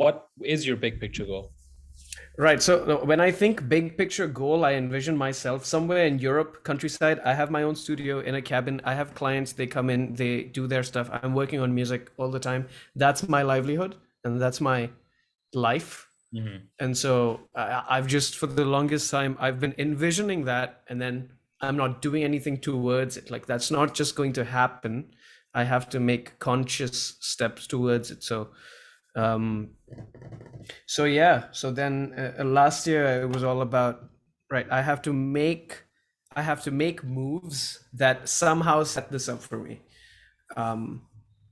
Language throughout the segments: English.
what is your big picture goal? Right. So when I think big picture goal, I envision myself somewhere in Europe, countryside. I have my own studio in a cabin. I have clients. They come in, they do their stuff. I'm working on music all the time. That's my livelihood and that's my life. Hmm. And so I've just, for the longest time, I've been envisioning that, and then I'm not doing anything towards it. Like that's not just going to happen. I have to make conscious steps towards it. Um, so yeah. So then last year it was all about, right. I have to make moves that somehow set this up for me. Um,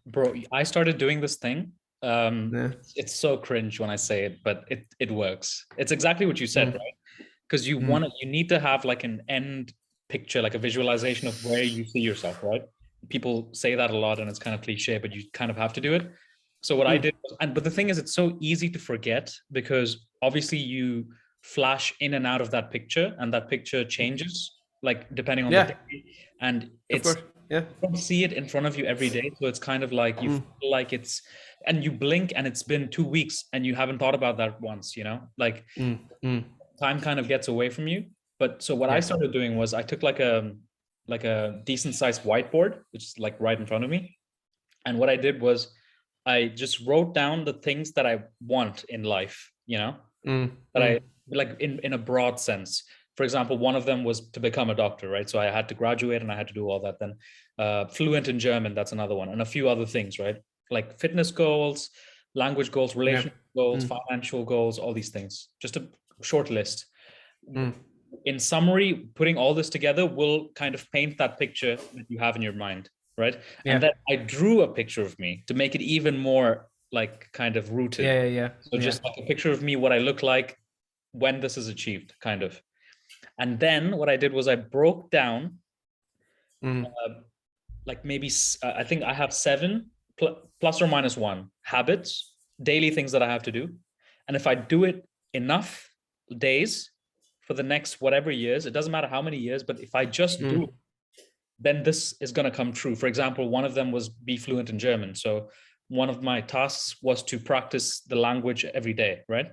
Bro, I started doing this thing. yeah. It's so cringe when I say it, but it works. It's exactly what you said, Mm, right? Because mm, you need to have like an end picture, like a visualization of where you see yourself, right? People say that a lot and it's kind of cliche, but you kind of have to do it. So what I mm. did was, and but the thing is, it's so easy to forget because obviously you flash in and out of that picture, and that picture changes like depending on the Yeah, day, and of it's course. Yeah. you don't see it in front of you every day. So it's kind of like you Mm, feel like it's, and you blink and it's been 2 weeks and you haven't thought about that once, like mm, mm. time kind of gets away from you. But so what I Yeah. started doing was I took like a decent sized whiteboard, which is like right in front of me. And what I did was I just wrote down the things that I want in life, Mm, that I mm. like in a broad sense. For example, one of them was to become a doctor, right? So I had to graduate and I had to do all that. Then fluent in German, that's another one, and a few other things, right? Like fitness goals, language goals, Yeah. relationship goals, Mm, financial goals, all these things. Just a short list. mm. In summary, putting all this together will kind of paint that picture that you have in your mind, right? And Yeah. then I drew a picture of me to make it even more like kind of rooted. Yeah. Yeah. Yeah. So Yeah. just like a picture of me, what I look like when this is achieved, kind of. And then what I did was I broke down Mm, uh, like maybe I think I have seven plus or minus one habits, daily things that I have to do. And if I do it enough days for the next whatever years, it doesn't matter how many years, but if I just do it, mm, then this is going to come true. For example, one of them was be fluent in German. So one of my tasks was to practice the language every day, right?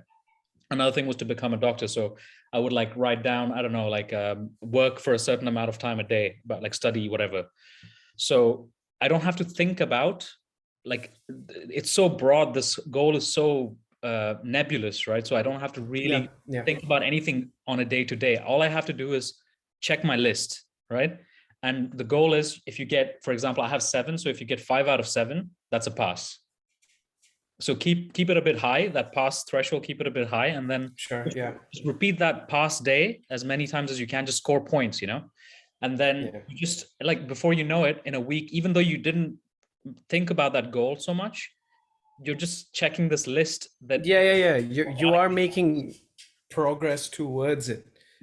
Another thing was to become a doctor. So I would like write down, I don't know, like work for a certain amount of time a day, but like study, whatever. So I don't have to think about, like, it's so broad. This goal is so nebulous, right? So I don't have to yeah. really Yeah. think about anything on a day to day. All I have to do is check my list, right? And the goal is if you get, for example, I have seven. So if you get 5 out of 7, that's a pass. So keep it a bit high, that pass threshold, keep it a bit high, and then Sure. Yeah. just repeat that pass day as many times as you can, just score points, and then Yeah. you just, like, before you know it, in a week, even though you didn't think about that goal so much, you're just checking this list that Yeah. Yeah. Yeah. You are making progress towards it.